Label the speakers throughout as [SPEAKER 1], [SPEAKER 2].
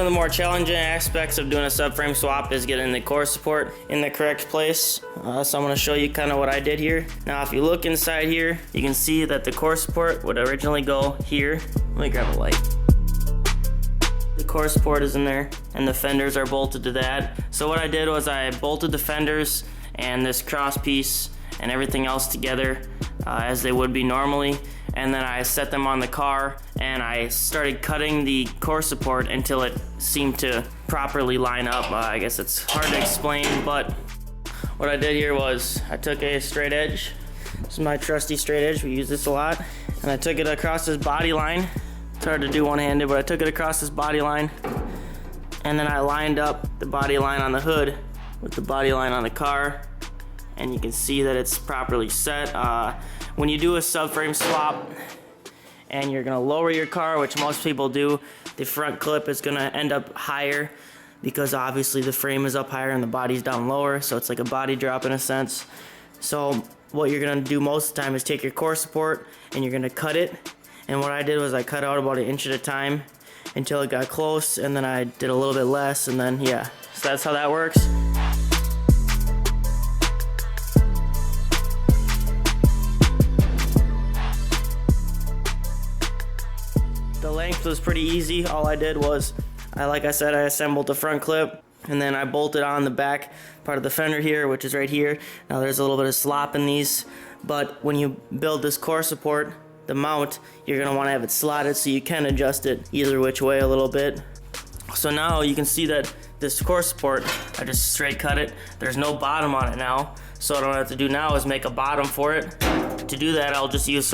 [SPEAKER 1] One of the more challenging aspects of doing a subframe swap is getting the core support in the correct place. So I'm going to show you kind of what I did here. Now if you look inside here, you can see that the core support would originally go here. Let me grab a light. The core support is in there and the fenders are bolted to that. So what I did was I bolted the fenders and this cross piece and everything else together as they would be normally, and then I set them on the car and I started cutting the core support until it seemed to properly line up. I guess it's hard to explain, but what I did here was I took a straight edge. This is my trusty straight edge, we use this a lot, and I took it across this body line. It's hard to do one-handed, but I took it across this body line and then I lined up the body line on the hood with the body line on the car, and you can see that it's properly set. When you do a subframe swap and you're gonna lower your car, which most people do, the front clip is gonna end up higher because obviously the frame is up higher and the body's down lower, so it's like a body drop in a sense. So what you're gonna do most of the time is take your core support and you're gonna cut it. And what I did was I cut out about 1 inch at a time until it got close, and then I did a little bit less, and then yeah. So that's how that works. The length was pretty easy. All I did was, like I said, I assembled the front clip and then I bolted on the back part of the fender here, which is right here. Now there's a little bit of slop in these, but when you build this core support, the mount, you're gonna wanna have it slotted so you can adjust it either which way a little bit. So now you can see that this core support, I just straight cut it. There's no bottom on it now. So what I have to do now is make a bottom for it. To do that, I'll just use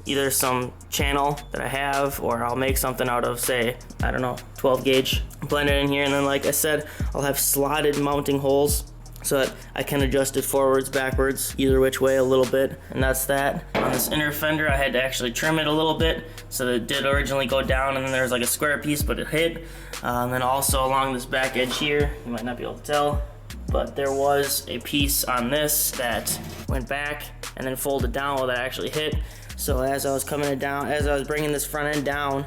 [SPEAKER 1] either some channel that I have, or I'll make something out of, say, I don't know, 12 gauge, blend it in here, and then like I said, I'll have slotted mounting holes so that I can adjust it forwards, backwards, either which way a little bit, and that's that. On this inner fender, I had to actually trim it a little bit, so that it did originally go down, and then there's like a square piece, but it hit. And then also along this back edge here, you might not be able to tell, but there was a piece on this that went back and then folded down while that actually hit. So as I was bringing this front end down,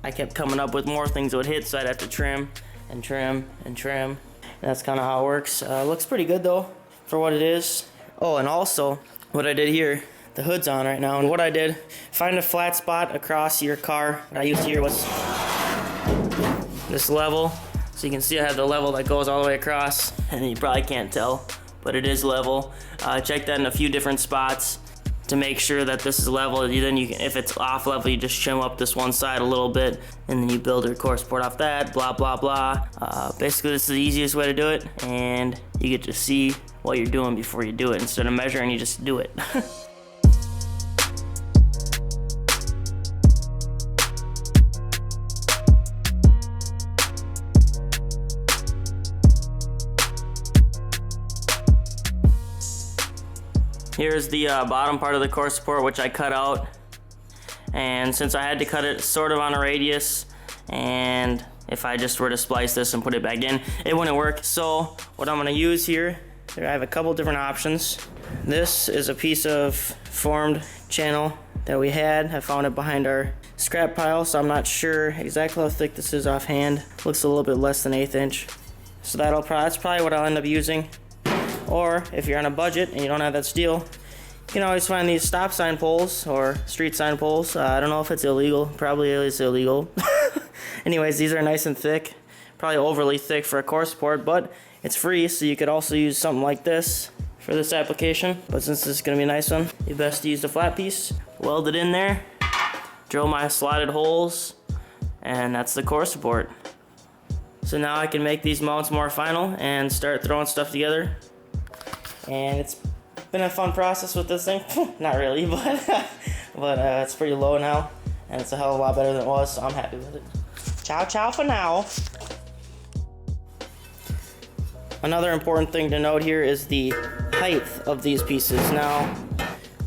[SPEAKER 1] I kept coming up with more things that would hit, so I'd have to trim and trim and trim. And that's kind of how it works. Looks pretty good though for what it is. Oh, and also what I did here, the hood's on right now, and what I did, find a flat spot across your car. What I used here was this level. So you can see I have the level that goes all the way across, and you probably can't tell, but it is level. Check that in a few different spots to make sure that this is level. Then you can, if it's off level, you just trim up this one side a little bit, and then you build your core support off that, blah, blah, blah. Basically, this is the easiest way to do it, and you get to see what you're doing before you do it. Instead of measuring, you just do it. Here's the bottom part of the core support, which I cut out. And since I had to cut it sort of on a radius, and if I just were to splice this and put it back in, it wouldn't work. So what I'm gonna use here, I have a couple different options. This is a piece of formed channel that we had. I found it behind our scrap pile, so I'm not sure exactly how thick this is offhand. Looks a little bit less than 1/8 inch. So that's probably what I'll end up using. Or if you're on a budget and you don't have that steel, you can always find these stop sign poles or street sign poles. I don't know if it's illegal. Probably is illegal. Anyways, these are nice and thick. Probably overly thick for a core support, but it's free, so you could also use something like this for this application. But since this is going to be a nice one, you best use the flat piece. Weld it in there, drill my slotted holes, and that's the core support. So now I can make these mounts more final and start throwing stuff together. And it's been a fun process with this thing. Not really, but it's pretty low now, and it's a hell of a lot better than it was, so I'm happy with it. Ciao, ciao for now. Another important thing to note here is the height of these pieces. Now,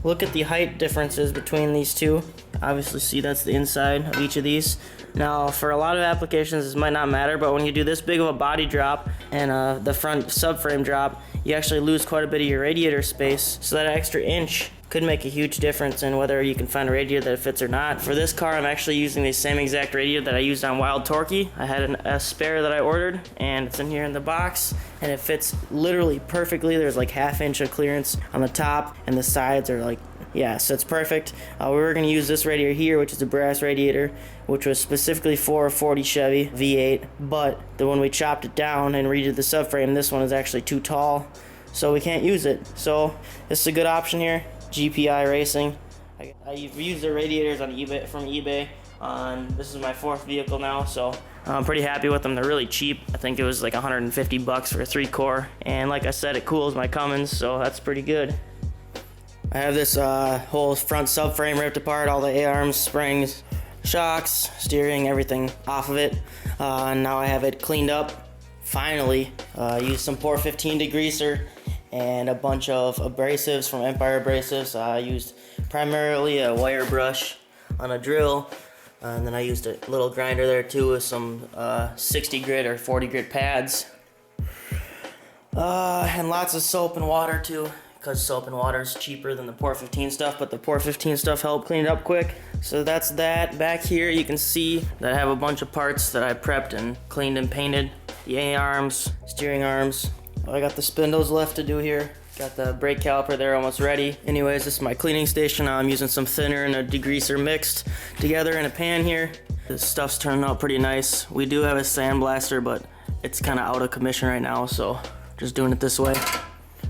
[SPEAKER 1] look at the height differences between these two. Obviously, see that's the inside of each of these. Now, for a lot of applications, this might not matter, but when you do this big of a body drop and the front subframe drop, you actually lose quite a bit of your radiator space. So that extra inch could make a huge difference in whether you can find a radiator that fits or not. For this car, I'm actually using the same exact radiator that I used on Wild Torquey. I had a spare that I ordered, and it's in here in the box, and it fits literally perfectly. There's like 1/2 inch of clearance on the top, and the sides are like, yeah, so it's perfect. We were going to use this radiator here, which is a brass radiator, which was specifically for a 40 Chevy V8, but when we chopped it down and redid the subframe, this one is actually too tall, so we can't use it. So this is a good option here. GPI Racing. I've used their radiators on eBay, from eBay. This is my 4th vehicle now, so I'm pretty happy with them. They're really cheap. I think it was like 150 bucks for a 3-core, and like I said, it cools my Cummins, so that's pretty good. I have this whole front subframe ripped apart, all the A-arms, springs, shocks, steering, everything off of it. Now I have it cleaned up, finally. Used some Por 15 degreaser and a bunch of abrasives from Empire Abrasives. I used primarily a wire brush on a drill, and then I used a little grinder there too with some 60 grit or 40 grit pads. And lots of soap and water too, because soap and water is cheaper than the Por 15 stuff, but the Por 15 stuff helped clean it up quick. So that's that. Back here you can see that I have a bunch of parts that I prepped and cleaned and painted. The A-arms, steering arms. I got the spindles left to do here. Got the brake caliper there almost ready. Anyways, this is my cleaning station. I'm using some thinner and a degreaser mixed together in a pan here. This stuff's turning out pretty nice. We do have a sandblaster, but it's kind of out of commission right now, so just doing it this way.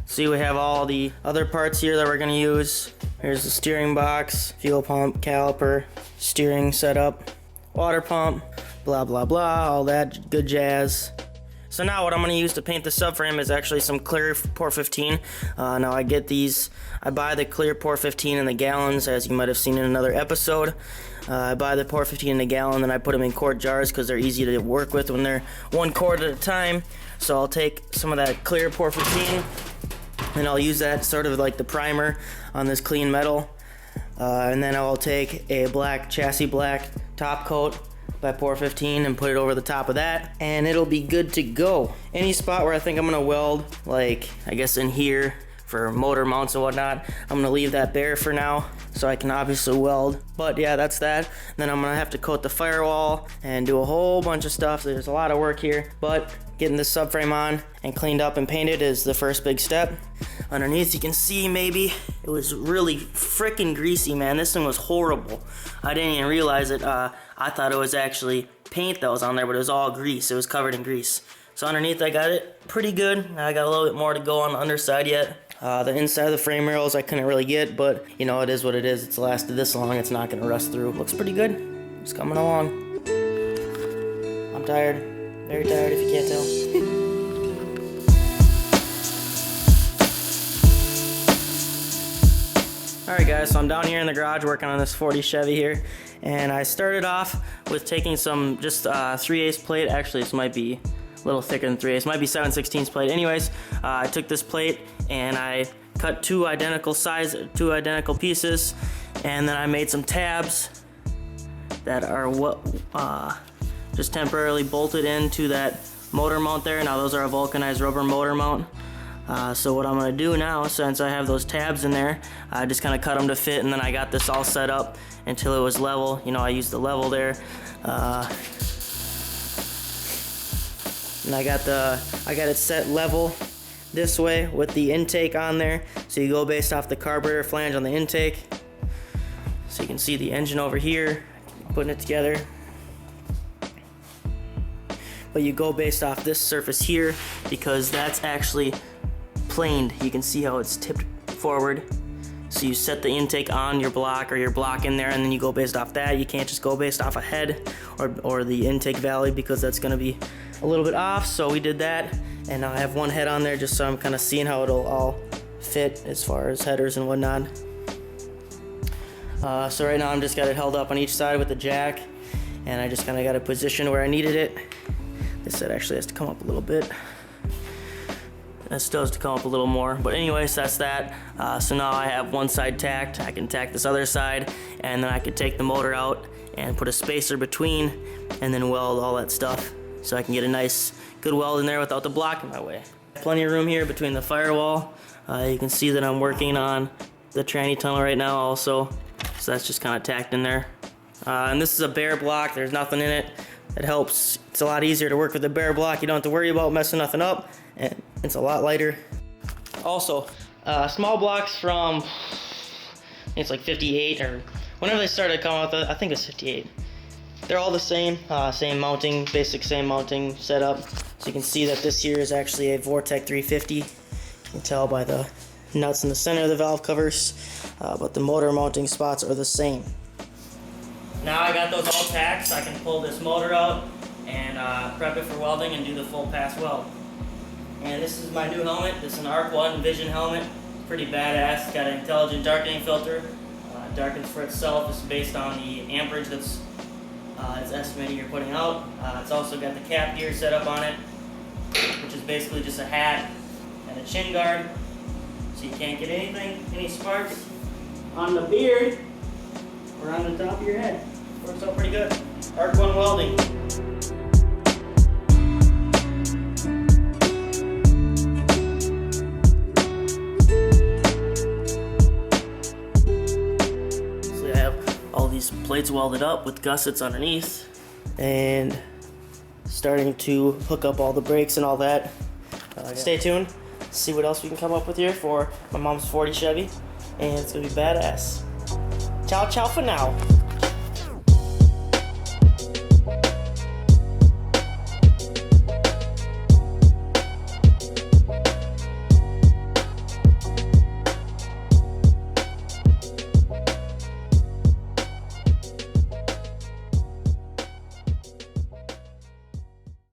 [SPEAKER 1] See, we have all the other parts here that we're gonna use. Here's the steering box, fuel pump, caliper, steering setup, water pump, blah, blah, blah, all that good jazz. So now what I'm going to use to paint the subframe is actually some clear Por 15. Now I get these, I buy the clear Por 15 in the gallons, as you might have seen in another episode. I buy the Por 15 in a gallon, then I put them in quart jars because they're easy to work with when they're 1 quart at a time. So I'll take some of that clear Por 15 and I'll use that sort of like the primer on this clean metal. And then I'll take a black chassis black top coat by Por 15 and put it over the top of that, and it'll be good to go. Any spot where I think I'm gonna weld, like I guess in here for motor mounts and whatnot, I'm gonna leave that bare for now so I can obviously weld. But yeah, that's that. Then I'm gonna have to coat the firewall and do a whole bunch of stuff. There's a lot of work here, but getting this subframe on and cleaned up and painted is the first big step. Underneath you can see maybe it was really freaking greasy, man. This thing was horrible. I didn't even realize it. I thought it was actually paint that was on there, but it was all grease. It was covered in grease. So underneath I got it pretty good. I got a little bit more to go on the underside yet. The inside of the frame rails I couldn't really get, but you know, it is what it is. It's lasted this long, it's not gonna rust through. Looks pretty good. It's coming along. I'm tired. Very tired if you can't tell. Alright guys, so I'm down here in the garage working on this 40 Chevy here, and I started off with taking some just 3/8 plate. Actually, this might be a little thicker than 3/8, might be 7/16 plate. Anyways, I took this plate and I cut two identical pieces, and then I made some tabs that are just temporarily bolted into that motor mount there. Now those are a vulcanized rubber motor mount. So what I'm going to do now, since I have those tabs in there, I just kind of cut them to fit, and then I got this all set up until it was level. You know, I used the level there. And I got it set level this way with the intake on there. So you go based off the carburetor flange on the intake. So you can see the engine over here, putting it together. But you go based off this surface here because that's actually planed. You can see how it's tipped forward. So you set the intake on your block or your block in there, and then you go based off that. You can't just go based off a head or the intake valley because that's going to be a little bit off. So we did that, and I have one head on there just so I'm kind of seeing how it'll all fit as far as headers and whatnot. So right now I'm just got it held up on each side with the jack, and I just kind of got it positioned where I needed it. This side actually has to come up a little bit. This still has to come up a little more, but anyways, that's that. So now I have one side tacked. I can tack this other side, and then I could take the motor out and put a spacer between, and then weld all that stuff, so I can get a nice, good weld in there without the block in my way. Plenty of room here between the firewall. You can see that I'm working on the tranny tunnel right now also, so that's just kind of tacked in there. And this is a bare block, there's nothing in it. It helps, it's a lot easier to work with a bare block. You don't have to worry about messing nothing up, and it's a lot lighter. Also, small blocks from, I think it's like 58, or whenever they started coming out, I think it's 58. They're all the same, same mounting, basic same mounting setup. So you can see that this here is actually a Vortec 350. You can tell by the nuts in the center of the valve covers, but the motor mounting spots are the same. Now I got those all tacked, so I can pull this motor out and prep it for welding and do the full pass weld. And this is my new helmet. This is an Arc 1 Vision helmet. Pretty badass. It's got an intelligent darkening filter. Darkens for itself. It's based on the amperage that's it's estimating you're putting out. It's also got the cap gear set up on it, which is basically just a hat and a chin guard, so you can't get any sparks on the beard or on the top of your head. Works out pretty good. Arc 1 welding. So I have all these plates welded up with gussets underneath, and starting to hook up all the brakes and all that. Stay tuned, see what else we can come up with here for my mom's 40 Chevy, and it's gonna be badass. Ciao, ciao for now.